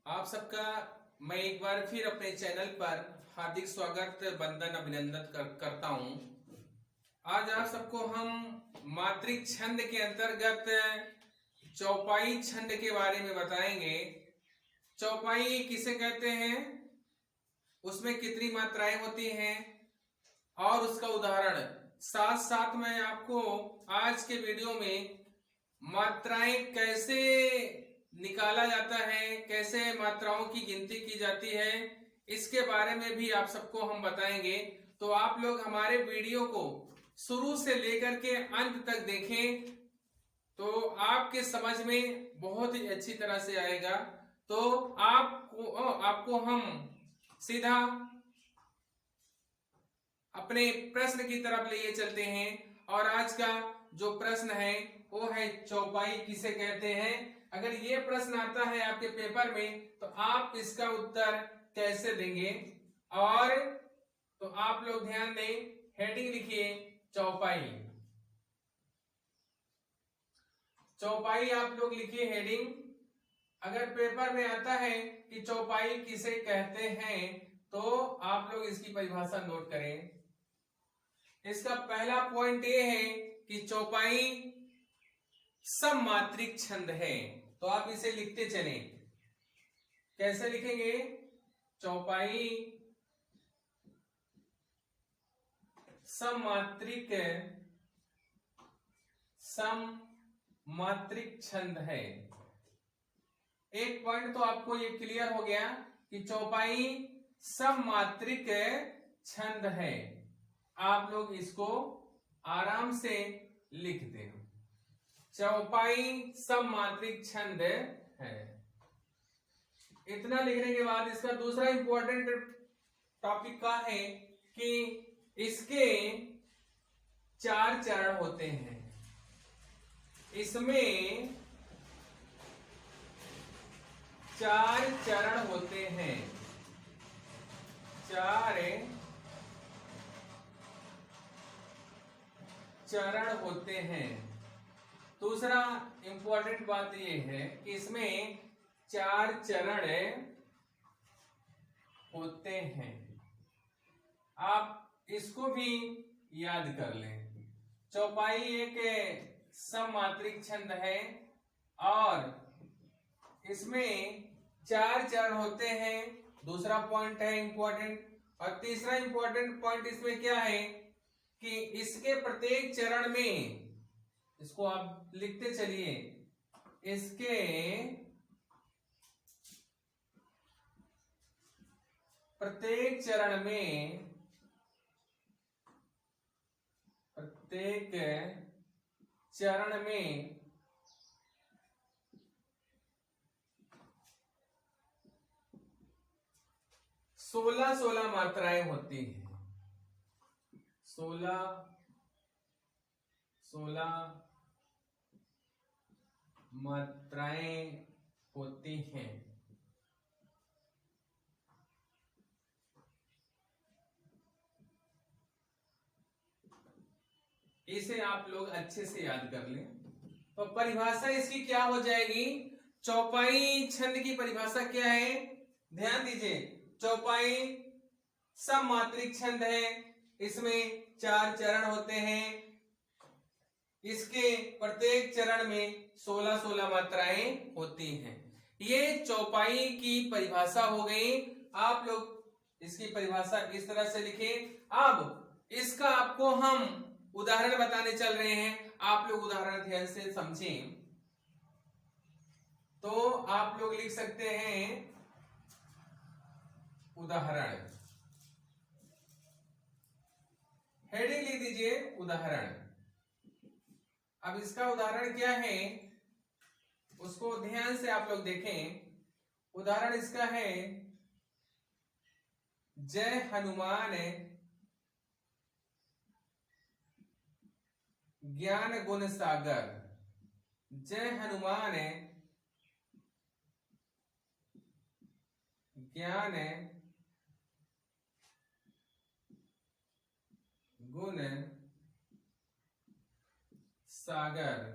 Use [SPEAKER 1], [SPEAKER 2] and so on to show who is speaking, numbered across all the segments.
[SPEAKER 1] आप सबका मैं एक बार फिर अपने चैनल पर हार्दिक स्वागत वंदन अभिनंदन करता हूं। आज आप सबको हम मात्रिक छंद के अंतर्गत चौपाई छंद के बारे में बताएंगे। चौपाई किसे कहते हैं, उसमें कितनी मात्राएं होती हैं और उसका उदाहरण, साथ साथ मैं आपको आज के वीडियो में मात्राएं कैसे निकाला जाता है, कैसे मात्राओं की गिनती की जाती है, इसके बारे में भी आप सबको हम बताएंगे। तो आप लोग हमारे वीडियो को शुरू से लेकर के अंत तक देखें तो आपके समझ में बहुत ही अच्छी तरह से आएगा। तो आपको हम सीधा अपने प्रश्न की तरफ लिए चलते हैं। और आज का जो प्रश्न है वो है चौपाई किसे कहते हैं। अगर ये प्रश्न आता है आपके पेपर में तो आप इसका उत्तर कैसे देंगे। और तो आप लोग ध्यान दें, हेडिंग लिखिए चौपाई। चौपाई आप लोग लिखिए हेडिंग। अगर पेपर में आता है कि चौपाई किसे कहते हैं तो आप लोग इसकी परिभाषा नोट करें। इसका पहला पॉइंट ये है कि चौपाई सममात्रिक छंद है। तो आप इसे लिखते चलें। कैसे लिखेंगे? चौपाई सममात्रिक छंद है। एक पॉइंट तो आपको ये क्लियर हो गया कि चौपाई सममात्रिक छंद है। आप लोग इसको आराम से लिख दें, चौपाई सममात्रिक छंद है। इतना लिखने के बाद इसका दूसरा इंपॉर्टेंट टॉपिक का है कि इसके 4 चरण होते हैं। इसमें 4 चरण होते हैं। 4 चरण होते हैं। दूसरा इंपॉर्टेंट बात यह है कि इसमें 4 चरण होते हैं। आप इसको भी याद कर लें। चौपाई एक सममात्रिक छंद है और इसमें 4 चरण होते हैं। दूसरा पॉइंट है इंपॉर्टेंट। और तीसरा इंपॉर्टेंट पॉइंट इसमें क्या है कि इसके प्रत्येक चरण में, इसको आप लिखते चलिए, इसके प्रत्येक चरण में 16 मात्राएं होती हैं। 16 मात्राएं होती हैं। इसे आप लोग अच्छे से याद कर लें। तो परिभाषा इसकी क्या हो जाएगी? चौपाई छंद की परिभाषा क्या है? ध्यान दीजिए, चौपाई सममात्रिक छंद है। इसमें 4 चरण होते हैं। इसके प्रत्येक चरण में 16 मात्राएं होती हैं। ये चौपाई की परिभाषा हो गई। आप लोग इसकी परिभाषा इस तरह से लिखें। अब इसका आपको हम उदाहरण बताने चल रहे हैं। आप लोग उदाहरण ध्यान से समझें। तो आप लोग लिख सकते हैं उदाहरण। हेडिंग लिख दीजिए उदाहरण। अब इसका उदाहरण क्या है उसको ध्यान से आप लोग देखें। उदाहरण इसका है, जय हनुमान ज्ञान गुण सागर। जय हनुमान ज्ञान गुण सागर।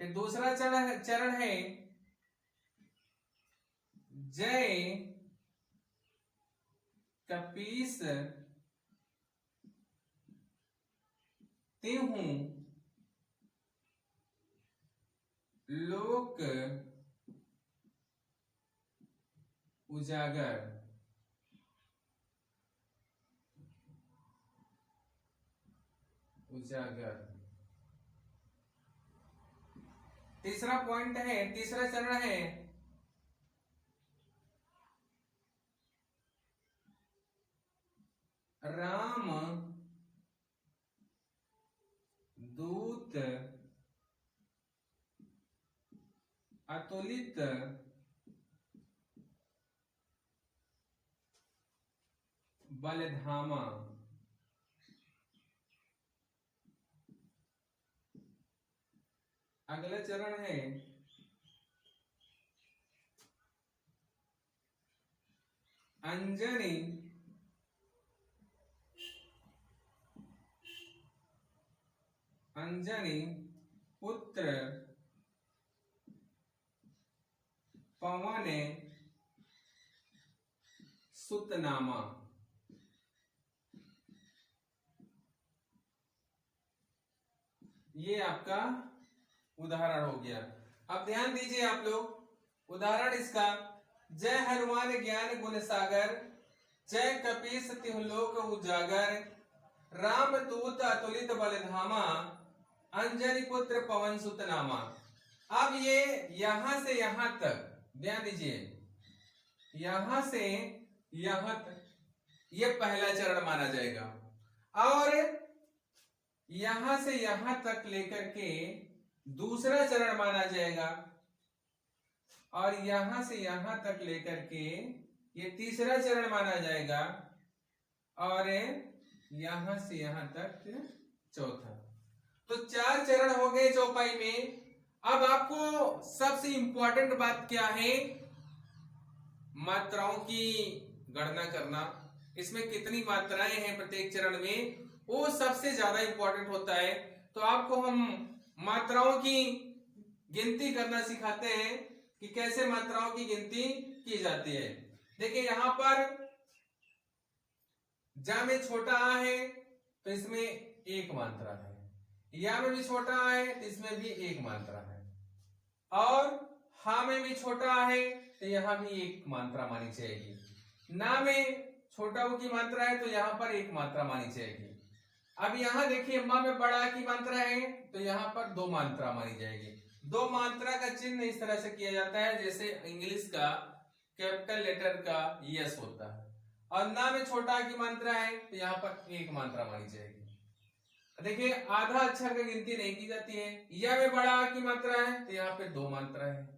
[SPEAKER 1] फिर दूसरा चरण है जय कपीस तिहु लोक उजागर। तीसरा पॉइंट है, तीसरा चरण है राम दूत अतुलित बलधामा। अगला चरण है अंजनी पुत्र पवन सुतनामा। ये आपका उदाहरण हो गया। अब ध्यान दीजिए आप लोग, उदाहरण इसका जय हनुमान ज्ञान गुण सागर, जय कपीस तिहु लोक उजागर, राम दूत अतुलित बलधामा, अंजनी पुत्र पवन सुत नामा। अब ये यहां से यहां तक ध्यान दीजिए, यहां से यहां तक ये पहला चरण माना जाएगा, और यहां से यहां तक लेकर के दूसरा चरण माना जाएगा, और यहां से यहां तक लेकर के ये तीसरा चरण माना जाएगा, और यहां से यहां तक चौथा। तो 4 चरण हो गए चौपाई में। अब आपको सबसे इंपॉर्टेंट बात क्या है, मात्राओं की गणना करना। इसमें कितनी मात्राएं हैं प्रत्येक चरण में, वो सबसे ज्यादा इंपॉर्टेंट होता है। तो आपको हम मात्राओं की गिनती करना सिखाते हैं कि कैसे मात्राओं की गिनती की जाती है। देखिए यहां पर जा में छोटा आ है तो इसमें एक मात्रा है, या में भी छोटा आ है तो इसमें भी एक मात्रा है, और हा में भी छोटा आ है तो यहां भी एक मात्रा मानी जाएगी। ना में छोटा ऊ की मात्रा है तो यहां पर एक मात्रा मानी जाएगी। अब यहां देखिए मां में बड़ा की मात्रा है तो यहां पर 2 मात्रा मानी जाएगी। 2 मात्रा का चिन्ह इस तरह से किया जाता है जैसे इंग्लिश का कैपिटल लेटर का यस होता है, और ना में छोटा की मात्रा है तो यहाँ पर एक मात्रा मानी जाएगी। देखिए आधा अक्षर की गिनती नहीं की जाती है। या में बड़ा की मात्रा है तो यहाँ पे 2 मात्रा है,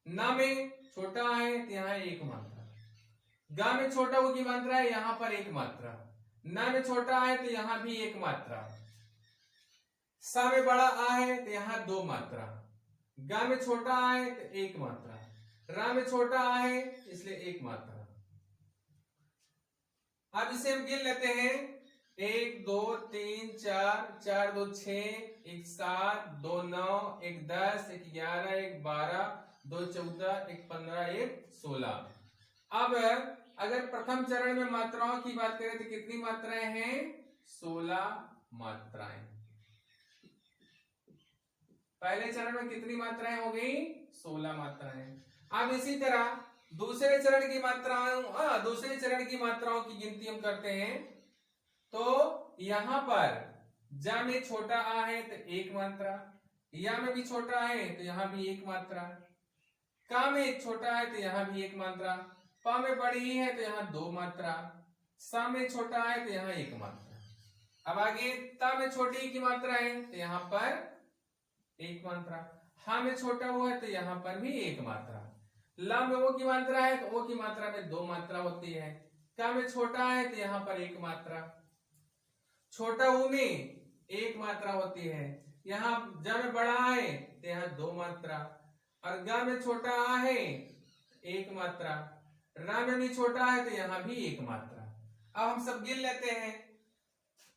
[SPEAKER 1] ना में छोटा है तो यहाँ एक मात्रा, गा में छोटा वो की मात्रा है यहाँ पर एक मात्रा, ना में छोटा है तो यहाँ भी एक मात्रा, सा में बड़ा आ है तो यहाँ 2 मात्रा, गा में छोटा आ है तो एक मात्रा, रा में छोटा आ है इसलिए एक मात्रा। अब इसे हम गिन लेते हैं, 1 2 3 4 4 2 6 1 7 2 9 1 10 1 11 1 12 2 14 1 15 1 16। अब अगर प्रथम चरण में मात्राओं की बात करें तो कितनी मात्राएं हैं, 16 मात्राएं। पहले चरण में कितनी मात्राएं हो गई, 16 मात्राएं। अब इसी तरह दूसरे चरण की मात्राओं की गिनती हम करते हैं। तो यहां पर जा में छोटा आ है तो एक मात्रा, या में भी छोटा है तो यहां भी एक मात्रा, का में छोटा है तो यहां भी एक मात्रा, पा में बड़ी है तो यहाँ 2 मात्रा, सा में छोटा है तो यहाँ एक मात्रा। अब आगे ता में छोटी की मात्रा है तो यहाँ पर एक मात्रा, हा में छोटा हुआ है तो यहाँ पर भी एक मात्रा, ला में वो की मात्रा है तो वो की मात्रा में 2 मात्रा होती है, का में छोटा है तो यहाँ पर एक मात्रा, छोटा ऊ में एक मात्रा होती है, यहाँ जा में बड़ा है तो यहाँ 2 मात्रा, और गा में छोटा आ है एक मात्रा, रा में भी छोटा है तो यहाँ भी एक मात्रा। अब हम सब गिन लेते हैं,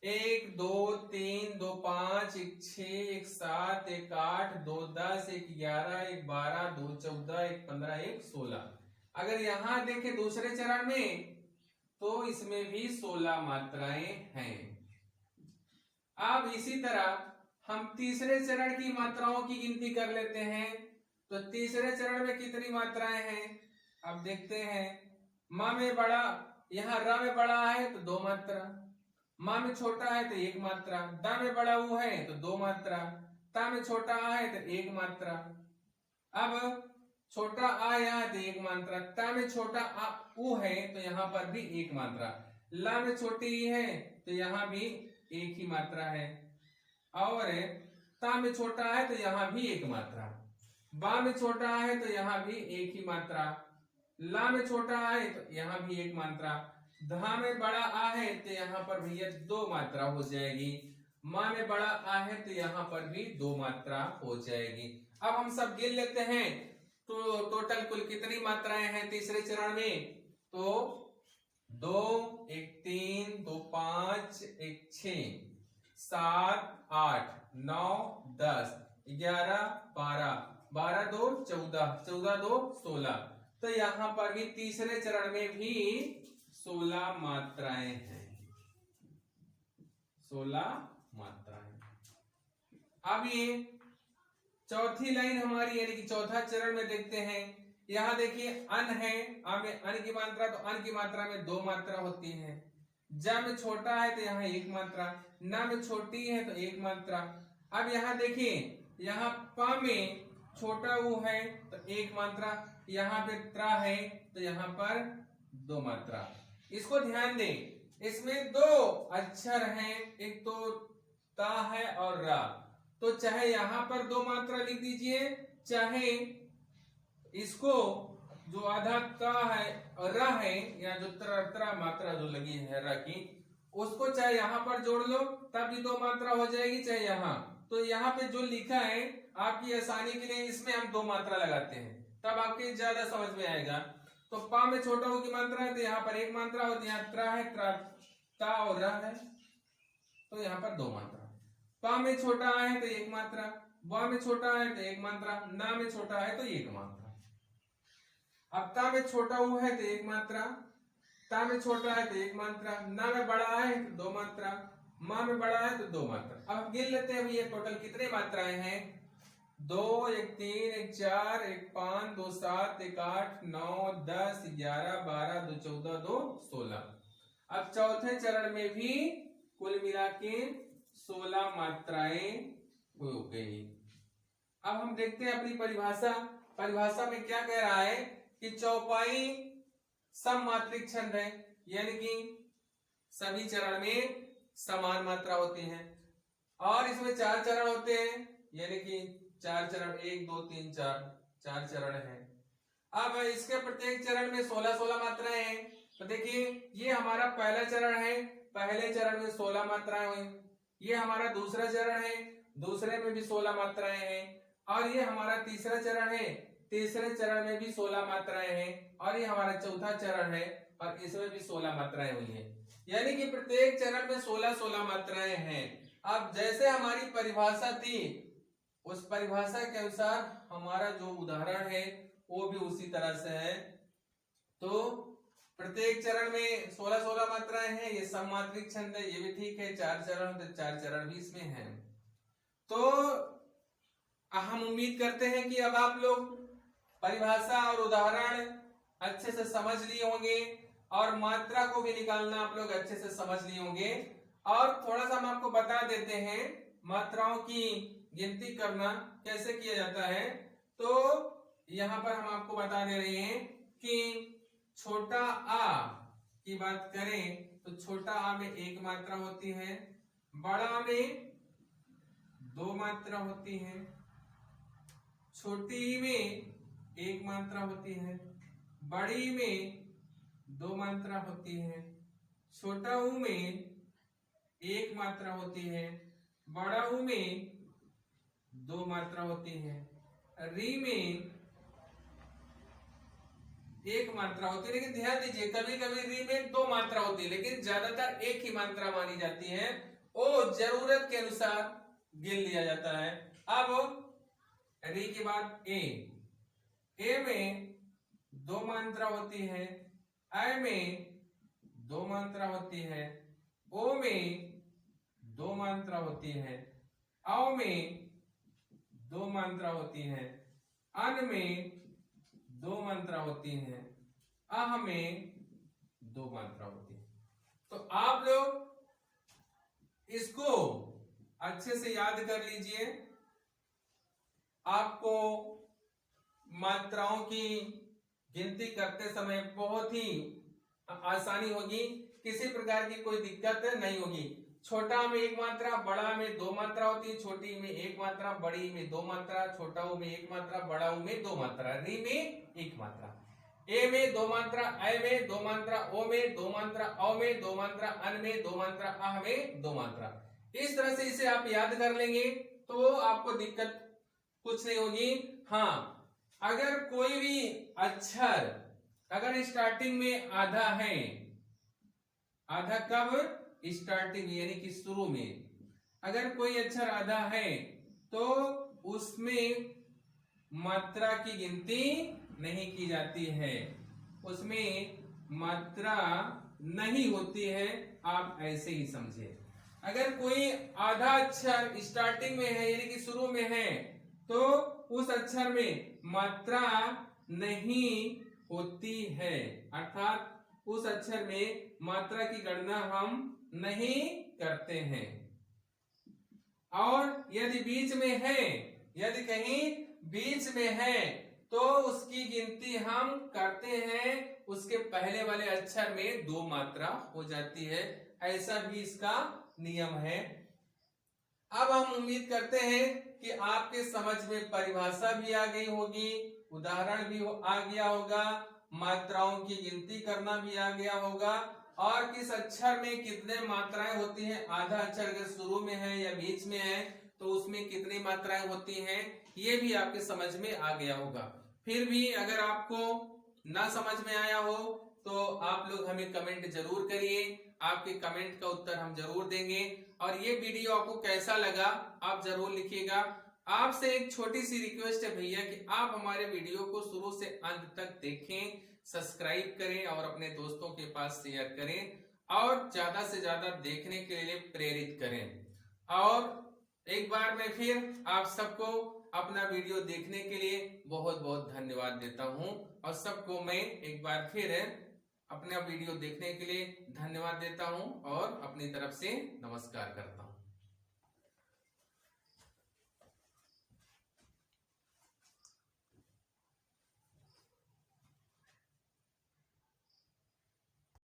[SPEAKER 1] 1 2 3 2 5 1 6 1 7 1 8 2 10 1 11 1 12 2 14 1 15 1 16। अगर यहां देखें दूसरे चरण में तो इसमें भी 16 मात्राएं हैं। अब इसी तरह हम तीसरे चरण की मात्राओं की गिनती कर लेते हैं। तो तीसरे चरण में कितनी मात्राएं हैं अब देखते हैं। माँ में बड़ा, यहाँ र में बड़ा है तो 2 मात्रा, माँ में छोटा है तो 1 मात्रा, दा में बड़ा ऊ है तो 2 मात्रा, ता में छोटा आ है तो 1 मात्रा। अब छोटा आ यहाँ तो 1 मात्रा, ता में छोटा आ ऊ है तो यहाँ पर भी 1 मात्रा, ला में छोटी ई है तो यहाँ भी 1 ही मात्रा है, और ता में छोटा है तो यहाँ भी 1 मात्रा, बा में छोटा है तो यहाँ भी 1 ही मात्रा, ला में छोटा है तो यहाँ भी 1 मात्रा, धा में बड़ा आ है तो यहाँ पर भैया 2 मात्रा हो जाएगी, माँ में बड़ा आ है तो यहाँ पर भी 2 मात्रा हो जाएगी। अब हम सब गिन लेते हैं तो टोटल कुल कितनी मात्राएं हैं तीसरे चरण में। तो 2 1 3 2 5 1 6 7 8 9 10 11 12 12 2 14 14 2 16। तो यहाँ पर भी तीसरे चरण में भी 16 मात्राएं हैं, 16 मात्राएं। अब ये चौथी लाइन हमारी यानी कि चौथा चरण में देखते हैं। यहाँ देखिए अन है, आ में अन की मात्रा, तो अन की मात्रा में 2 मात्रा होती है, जा में छोटा है तो यहाँ 1 मात्रा, ना में छोटी है तो 1 मात्रा। अब यहाँ देखिए, यहाँ पा में छोटा ऊ है तो 1 मात्रा, यहाँ पे त्रा है तो यहाँ पर 2 मात्रा। इसको ध्यान दें, इसमें 2 अक्षर हैं, एक तो ता है और रा, तो चाहे यहाँ पर 2 मात्रा लिख दीजिए, चाहे इसको जो आधा का है और रा है या जो त्रा मात्रा जो लगी है रा की, उसको चाहे यहाँ पर जोड़ लो तब भी 2 मात्रा हो जाएगी, चाहे यहाँ। तो यहाँ पे जो लिखा है आपकी आसानी के लिए इसमें हम 2 मात्रा लगाते हैं, तब आपके ज्यादा समझ में आएगा। तो पा में छोटा ऊ की मात्रा है तो यहाँ पर 1 मात्रा होती है, यहाँ त्रा है, ता और रा है तो यहाँ पर 2 मात्रा। पा में छोटा है तो 1 मात्रा, वा में छोटा है तो 1 मात्रा, ना में छोटा है तो 1 मात्रा। अब ता में छोटा ऊ है तो 1 मात्रा, ता में छोटा है तो 1 मात्रा, ना में बड़ा है तो 2 मात्रा, माँ में बड़ा है तो 2 मात्रा। अब गिन लेते हैं भैया टोटल कितने मात्राएं हैं। 2 1 3 1 4 1 5 2 7 1 8 9 10 11 12 2 14 2 16। अब चौथे चरण में भी कुल मिला के 16 मात्राएं हो गई। अब हम देखते हैं अपनी परिभाषा में क्या कह रहा है कि चौपाई सममात्रिक छंद है, यानी कि सभी चरण में समान मात्रा होती है, और इसमें 4 चरण होते हैं, यानी कि 4 चरण 1 2 3 4 चरण है। अब इसके प्रत्येक चरण में 16 मात्राएं हैं। तो देखिए ये हमारा पहला चरण है, पहले चरण में 16 मात्राएं हुई। ये हमारा दूसरा चरण है, दूसरे में भी 16 मात्राएं हैं, और ये हमारा तीसरा चरण है, तीसरे चरण में भी 16 मात्राएं हैं, और ये हमारा चौथा चरण है और इसमें भी 16 मात्राएं हुई हैं। यानी कि प्रत्येक चरण में 16 मात्राएं हैं। अब जैसे हमारी परिभाषा थी उस परिभाषा के अनुसार हमारा जो उदाहरण है वो भी उसी तरह से है। तो प्रत्येक चरण में 16 मात्राएं हैं, ये सममात्रिक छंद है, ये भी ठीक है। 4 चरण तो 4 चरण भी इसमें हैं। तो हम उम्मीद करते हैं कि अब आप लोग परिभाषा और उदाहरण अच्छे से समझ लिए होंगे और मात्रा को भी निकालना आप लोग अच्छे से समझ लिए होंगे। और थोड़ा सा हम आपको बता देते हैं मात्राओं की गिनती करना कैसे किया जाता है। तो यहाँ पर हम आपको बता दे रहे हैं कि छोटा आ की बात करें तो छोटा आ में 1 मात्रा होती है, बड़ा में 2 मात्रा होती है, छोटी ई में 1 मात्रा होती है, बड़ी में 2 मात्रा होती है, छोटा ऊ में 1 मात्रा होती है, बड़ा ऊ में 2 मात्रा होती है, री में 1 मात्रा होती है। लेकिन ध्यान दीजिए कभी कभी री में 2 मात्रा होती है, लेकिन ज्यादातर 1 ही मात्रा मानी जाती है। ओ जरूरत के अनुसार गिन लिया जाता है। अब री के बाद ए में 2 मात्रा होती है, आई में 2 मात्रा होती है, ओ में 2 मात्रा होती है, औ में 2 मात्रा होती है, अन में 2 मात्रा होती है, अह में 2 मात्रा होती है। तो आप लोग इसको अच्छे से याद कर लीजिए। आपको मात्राओं की गिनती करते समय बहुत ही आसानी होगी, किसी प्रकार की कोई दिक्कत नहीं होगी। छोटा में 1 मात्रा, बड़ा में 2 मात्रा होती है, छोटी में 1 मात्रा, बड़ी में 2 मात्रा, छोटा में 1 मात्रा, बड़ा में 2 मात्रा, री में 1 मात्रा, ए में 2 मात्रा, ऐ में 2 मात्रा, ओ में 2 मात्रा, औ में 2 मात्रा, अन में 2 मात्रा, आह में 2 मात्रा। इस तरह से इसे आप याद कर लेंगे तो आपको दिक्कत कुछ नहीं होगी। हाँ, अगर कोई भी अक्षर अगर स्टार्टिंग में आधा है, आधा कब? स्टार्टिंग यानी कि शुरू में। अगर कोई अक्षर आधा है तो उसमें मात्रा की गिनती नहीं की जाती है, उसमें मात्रा नहीं होती है, आप ऐसे ही समझे। अगर कोई आधा अक्षर स्टार्टिंग में है यानी कि शुरू में है तो उस अक्षर में मात्रा नहीं होती है, अर्थात उस अक्षर में मात्रा की गणना हम नहीं करते हैं। और यदि बीच में है, यदि कहीं बीच में है तो उसकी गिनती हम करते हैं, उसके पहले वाले अक्षर में 2 मात्रा हो जाती है, ऐसा भी इसका नियम है। अब हम उम्मीद करते हैं कि आपके समझ में परिभाषा भी आ गई होगी, उदाहरण भी आ गया होगा, मात्राओं की गिनती करना भी आ गया होगा, और किस अक्षर में कितने मात्राएं होती हैं। आधा अक्षर अगर शुरू में है या बीच में है तो उसमें कितनी मात्राएं होती हैं, ये भी आपके समझ में आ गया होगा। फिर भी अगर आपको ना समझ में आया हो तो आप लोग हमें कमेंट जरूर करिए, आपके कमेंट का उत्तर हम जरूर देंगे। और ये वीडियो आपको कैसा लगा आप जरूर लिखिएगा। आपसे एक छोटी सी रिक्वेस्ट है भैया कि आप हमारे वीडियो को शुरू से अंत तक देखें, सब्सक्राइब करें और अपने दोस्तों के पास शेयर करें और ज्यादा से ज्यादा देखने के लिए प्रेरित करें। और एक बार मैं फिर आप सबको अपना वीडियो देखने के लिए बहुत बहुत धन्यवाद देता हूं, और सबको मैं एक बार फिर अपना वीडियो देखने के लिए धन्यवाद देता हूं और अपनी तरफ से नमस्कार करता हूं।